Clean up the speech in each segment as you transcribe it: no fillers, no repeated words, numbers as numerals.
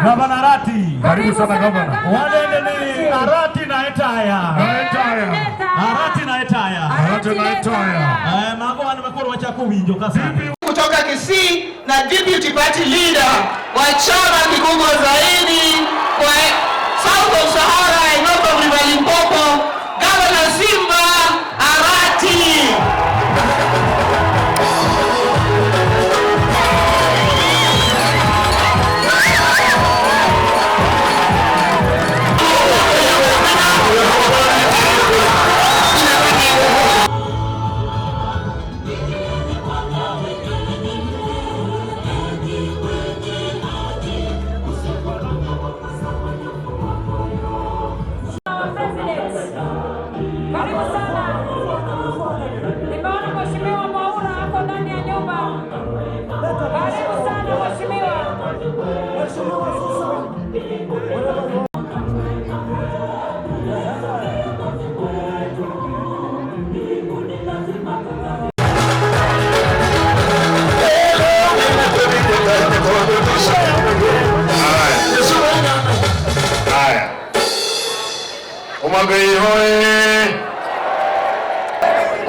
Gavana Arati. Karibu sana gavana. Wale ni Arati na Etaya. Arati na Etaya. Mambo nimekuwa wacha kuwinjo kasa. Kutoka Kisii na deputy party leader wa chama kikubwa zaidi kwa South of Sahara and North of River Limpopo, Governor Simba Arati.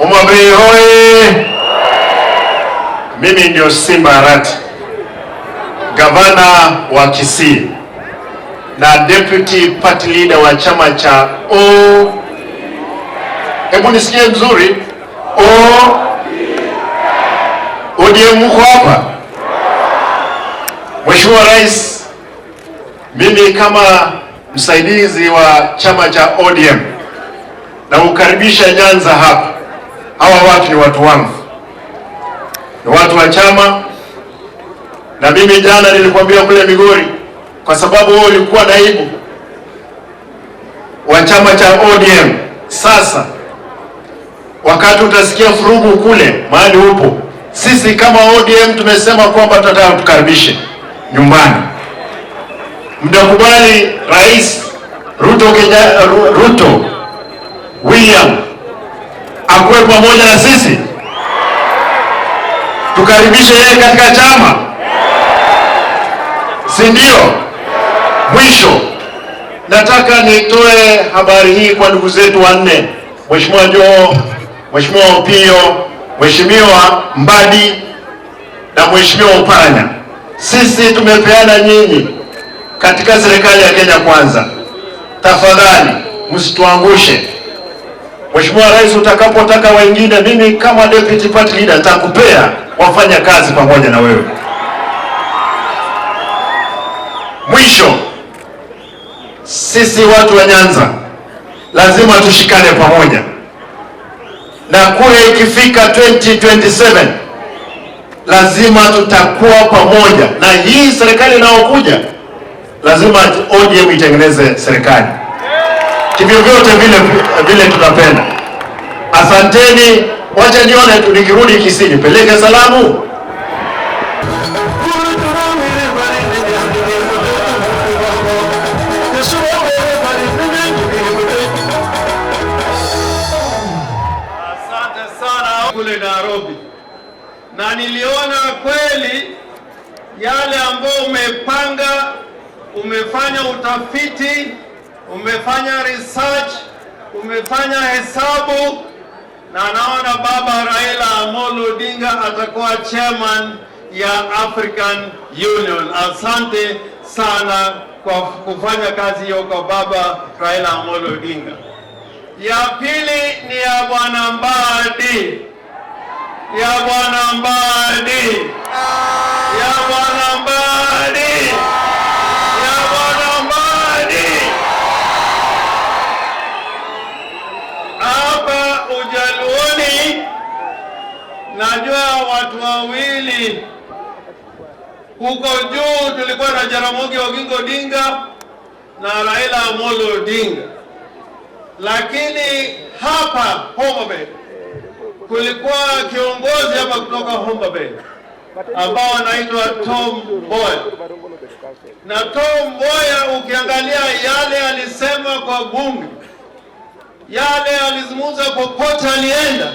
Umabei hoye! Mimi ndio Simba Arati, gavana wa Kisii na deputy party leader wa chama cha hebu nisikie mzuri, ODM. Mko hapa? Mheshimiwa Rais, mimi kama msaidizi wa chama cha ODM na ukaribisha Nyanza hapa. Hawa watu ni watu wangu, ni watu wa chama, na mimi jana nilikwambia kule Migori, kwa sababu wewe ulikuwa naibu wa chama cha ODM. Sasa wakati utasikia furugu kule mahali upo, sisi kama ODM tumesema kwamba tutataka tukaribishe nyumbani. Mtakubali Rais Ruto William akuwe pamoja na sisi, tukaribishe yeye katika chama, si ndio? Mwisho nataka nitoe habari hii kwa ndugu zetu wanne, Mheshimiwa Joho, Mheshimiwa Opiyo, Mheshimiwa Mbadi na Mheshimiwa Oparanya. Sisi tumepeana nyinyi katika serikali ya Kenya Kwanza. Tafadhali msituangushe. Mheshimiwa Rais, utakapotaka wengine, mimi kama deputy party leader nitakupea wafanya kazi pamoja na wewe. Mwisho, sisi watu wa Nyanza lazima tushikane pamoja, na kule ikifika 2027 lazima tutakuwa pamoja, na hii serikali inayokuja lazima ODM itengeneze serikali kivyo vyote vile tunapenda. Asanteni, wacha nione tu nikirudi Kisii nipeleke salamu. Asante sana kule Nairobi, na niliona kweli yale ambayo umepanga, umefanya utafiti, umefanya research, umefanya hesabu, na naona baba Raila Amolo Odinga atakuwa chairman ya African Union. Asante sana kwa kufanya kazi hiyo kwa baba Raila Amolo Odinga. Ya pili ni ya Bwana Mbadi. Ya Bwana Mbadi. Ya Bwana Mbadi. Ya Bwana Mbadi. Hapa Ujaluoni najua watu wawili huko juu, tulikuwa na Jaramogi Oginga Odinga na Raila Amolo Odinga, lakini hapa Homa Bay kulikuwa kiongozi hapa kutoka Homa Bay ambao anaitwa Tom Mboya. Na Tom Mboya ukiangalia yale alisema kwa bunge, yale alizungumza popote alienda,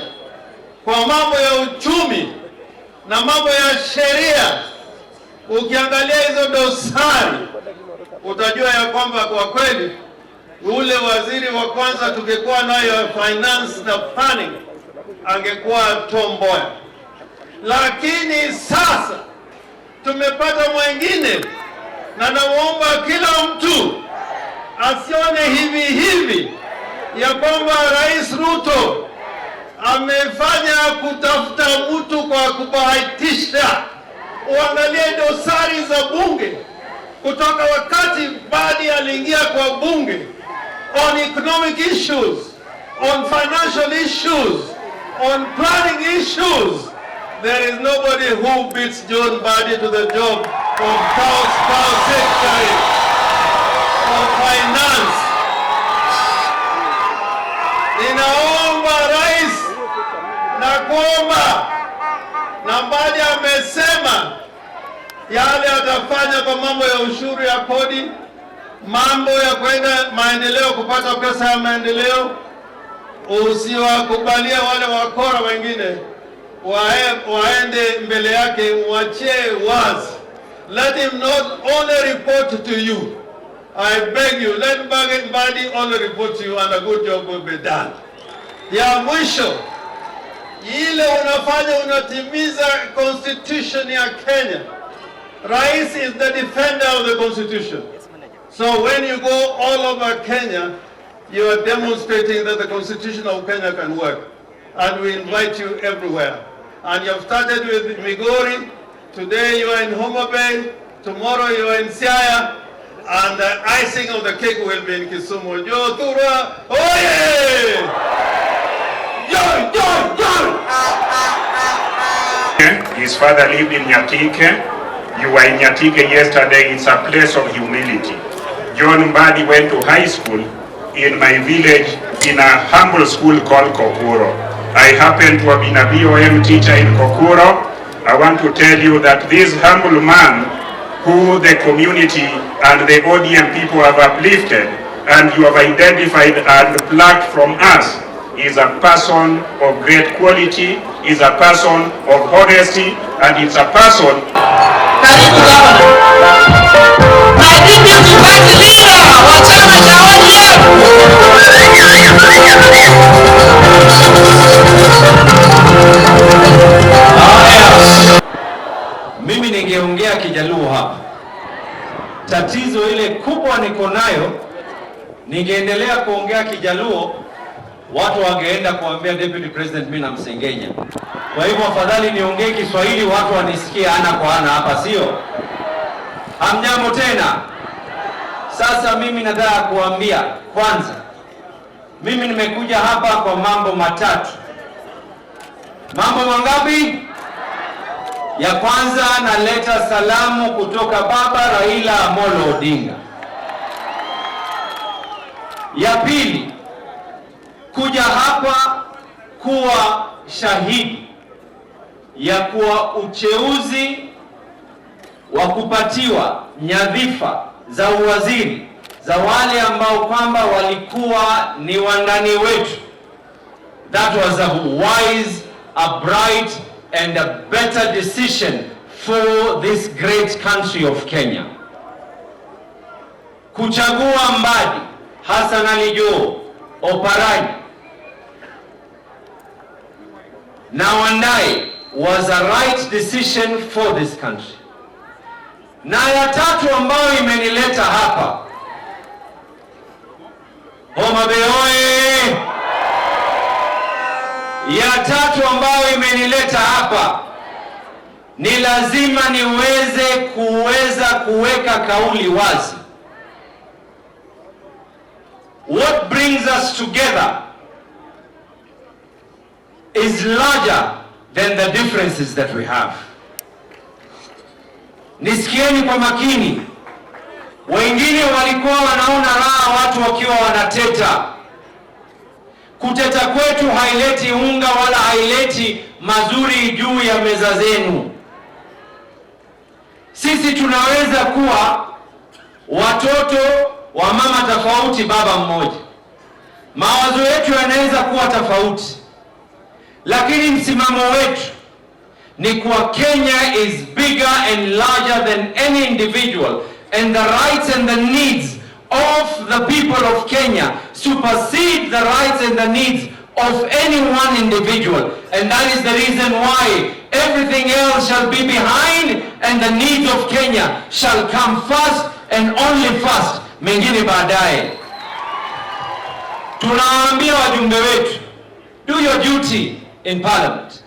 kwa mambo ya uchumi na mambo ya sheria, ukiangalia hizo utajua ya kwamba kwa kweli ule waziri wa kwanza tungekuwa nayo finance na planning angekuwa Tom Mboya. Lakini sasa tumepata mwingine, na naomba kila mtu asione hivi ya kwamba Rais Ruto amefanya kutafuta mtu kwa kubahatisha. Uangalie dosari za bunge kutoka wakati Mbadi aliingia kwa bunge, on economic issues, on financial issues, on planning issues. There is nobody who beats John Mbadi to the job of Power Secretary of Finance. Ninaomba rais na kuomba, na Mbadi amesema yale atafanya kwa mambo ya ushuru ya kodi, mambo ya kwenda maendeleo, kupata pesa ya maendeleo. Usiwakubalia wale wakora wengine waende mbele yake, mwachie wazi. Let him not only report to you. I beg you, let Mbadi only report to you and a good job will be done. Ya mwisho, ile unafanya unatimiza constitution ya Kenya. Rais is the defender of the constitution. So when you go all over Kenya, you are demonstrating that the constitution of Kenya can work. And we invite you everywhere. And you have started with Migori. Today you are in Homa Bay. Tomorrow you are in Siaya. And the icing of the cake will be in Kisumu. Joe Tura, oye! Joy, joy, joy! His father lived in Nyatike. You were in Nyatike yesterday. It's a place of humility. John Mbadi went to high school in my village in a humble school called Kokuro. I happen to have been a BOM teacher in Kokuro. I want to tell you that this humble man who the community and the ODM people have uplifted and you have identified and plucked from us is a person of great quality, is a person of honesty, and it's a person. Karibu gavana. My deputy party leader wa chama cha ODM. Mimi ningeongea Kijaluo hapa. Tatizo ile kubwa niko nayo, ningeendelea kuongea Kijaluo, watu wangeenda kuambia deputy president mimi namsengenya. Kwa hivyo afadhali niongee Kiswahili watu wanisikie ana kwa ana hapa, sio? Hamjambo tena. Sasa mimi nataka kuambia kwanza, mimi nimekuja hapa kwa mambo matatu. Mambo mangapi? Ya kwanza, naleta salamu kutoka baba Raila Amolo Odinga. Ya pili, kuja hapa kuwa shahidi ya kuwa uteuzi wa kupatiwa nyadhifa za uwaziri za wale ambao kwamba walikuwa ni wandani wetu. That was a wise, a bright and a better decision for this great country of Kenya. Kuchagua Mbadi, Hassan Ali Joho, Oparanya na Wandai was a right decision for this country. Na ya tatu ambayo imenileta hapa, Homa Bay oye! Ya tatu ambayo imenileta hapa ni lazima niweze kuweka kauli wazi. What brings us together is larger than the differences that we have. Nisikieni kwa makini. Wengine walikuwa wanaona raha watu wakiwa wanateta. Kuteta kwetu haileti unga wala haileti mazuri juu ya meza zenu. Sisi tunaweza kuwa watoto wa mama tofauti, baba mmoja. Mawazo yetu yanaweza kuwa tofauti, lakini msimamo wetu ni kuwa Kenya is bigger and larger than any individual and the rights and the needs of the people of Kenya supersede the rights and the needs of any one individual. And that is the reason why everything else shall be behind and the needs of Kenya shall come first and only first, mengine baadaye. Tunaambia wajumbe wetu, do your duty in parliament.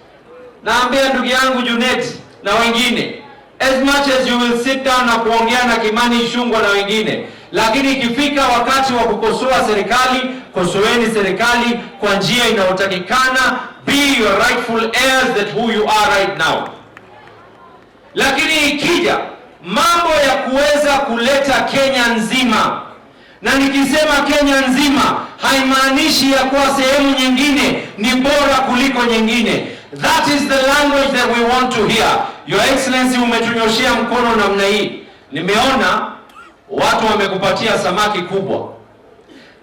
Naambia ndugu yangu Junet na wengine, as much as you will sit down na kuongea na Kimani Ichung'wah na wengine, lakini ikifika wakati wa kukosoa serikali, kosoeni serikali kwa njia inayotakikana. Be your rightful heirs that who you are right now. Lakini ikija mambo ya kuweza kuleta Kenya nzima, na nikisema Kenya nzima haimaanishi ya kuwa sehemu nyingine ni bora kuliko nyingine. That is the language that we want to hear. Your Excellency, umetunyoshia mkono namna hii. Nimeona watu wamekupatia samaki kubwa.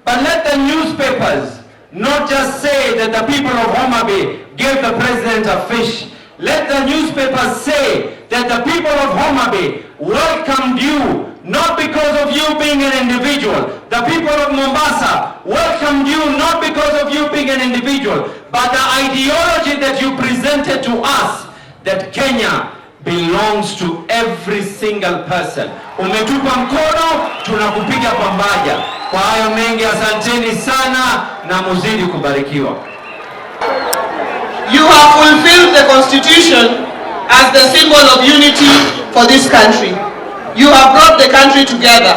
But let the newspapers not just say that the people of Homa Bay gave the president a fish. Let the newspapers say that the people of Homa Bay welcomed you, not because of you being an individual. The people of Mombasa welcomed you not because of you being an individual, but the ideology that you presented to us, that Kenya belongs to every single person. Umetupa mkono, tunakupiga pamoja. Kwa hayo mengi, asanteni sana na muzidi kubarikiwa. You have fulfilled the Constitution as the symbol of unity for this country. You have brought the country together.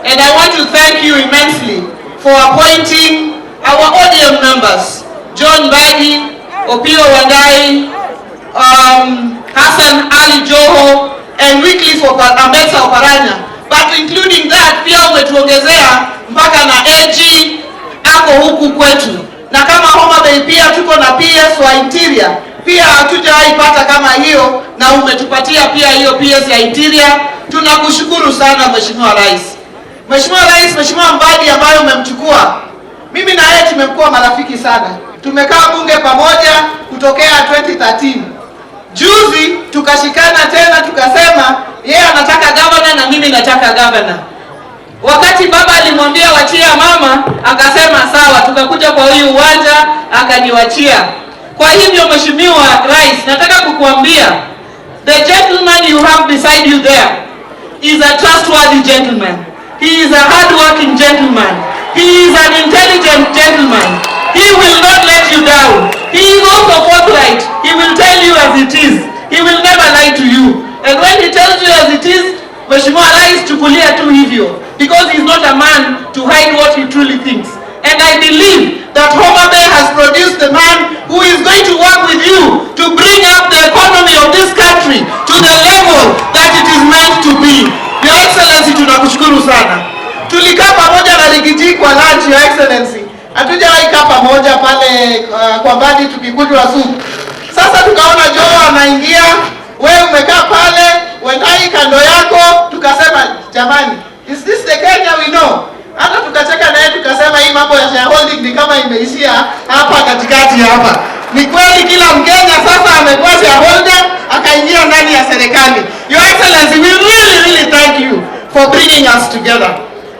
And I want to thank you immensely for appointing our ODM members, John Mbadi, Opiyo Wandayi, Hassan Ali Joho, and Wycliffe Ambetsa Oparanya. But including that, pia umetuongezea mpaka na AG ako huku kwetu. Na kama Homa Bay pia tuko na PS wa interior, pia hatujaipata kama hiyo, na umetupatia pia hiyo PS ya interior. Tunakushukuru sana Mheshimiwa Rais. Mheshimiwa Rais, Mheshimiwa Mbadi ambayo umemchukua, mimi na yeye tumekuwa marafiki sana. Tumekaa bunge pamoja kutokea 2013. Juzi tukashikana tena tukasema yeye anataka governor na mimi nataka governor. Wakati baba alimwambia wachia mama, akasema sawa, tukakuja kwa huyu uwanja akaniwachia. Kwa hivyo Mheshimiwa Rais, nataka kukuambia the gentleman you have beside you there is a trustworthy gentleman. He is a hard-working gentleman. He is an intelligent gentleman. He will not let you down. He is also forthright. He will tell you as it is. He will never lie to you. And when he tells you as it is, Mheshimiwa Rais, chukulia tu hivyo, because he is not a man to hide what he truly thinks. And I believe that Homa Bay has produced the man who is going to work with you to bring up the economy of this country to the level that it is meant to be. Your Excellency, tunakushukuru sana. Tulikaa pamoja na Rigiji kwa lunch, Your Excellency. Hatujawahi kaa pamoja pale kwa Mbadi tukikunywa supu. Sasa tukaona Joho anaingia, wewe umekaa pale, Wandayi kando yako, tukasema jamani, is this the Kenya we know? Hata tukacheka naye tukasema hii mambo ya shareholding ni kama imeishia hapa katikati hapa. Ni kweli kila Mkenya sasa amekuwa shareholder, akaingia ndani ya serikali. Your Excellency, we really thank you for bringing us together.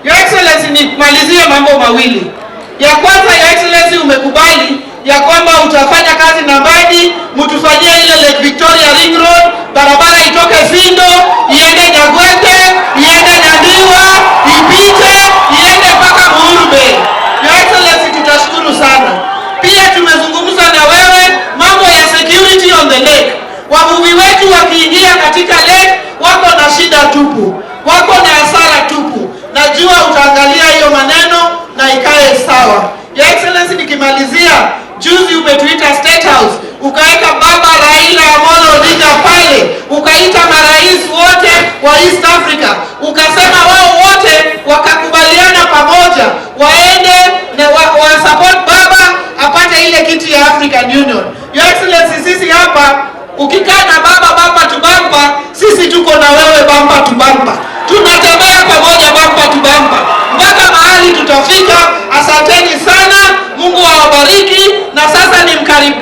Your Excellency, nimalizie mambo mawili. Ya kwanza, Your Excellency, umekubali ya kwamba utafanya kazi na Mbadi, mtufanyie ile Lake Victoria Ring Road, barabara itoke Sindo, iende Nyagwete, iende Nyandiwa, ipite, iende mpaka Uhuru Bay. Your Excellency, tutashukuru sana. Pia tumezungumza na wewe mambo ya security on the lake. Wavuvi wetu wakiingia katika lake wako na shida tupu, wako na hasara tupu. Najua utaangalia hiyo maneno na ikae sawa. Your Excellency, nikimalizia, juzi umetuita State House, ukaeka baba Raila Amolo Odinga pale, ukaita marais wote wa East Africa, ukasema wao wote wakakubaliana pamoja waende na wa support baba apate ile kiti ya African Union. Your Excellency, sisi hapa ukikaa na baba to bumper, sisi tuko na wewe bumper to bumper. Tunatembea pamoja bumper to bumper mpaka mahali tutafika. Asanteni sana, Mungu awabariki, na sasa nimkaribishe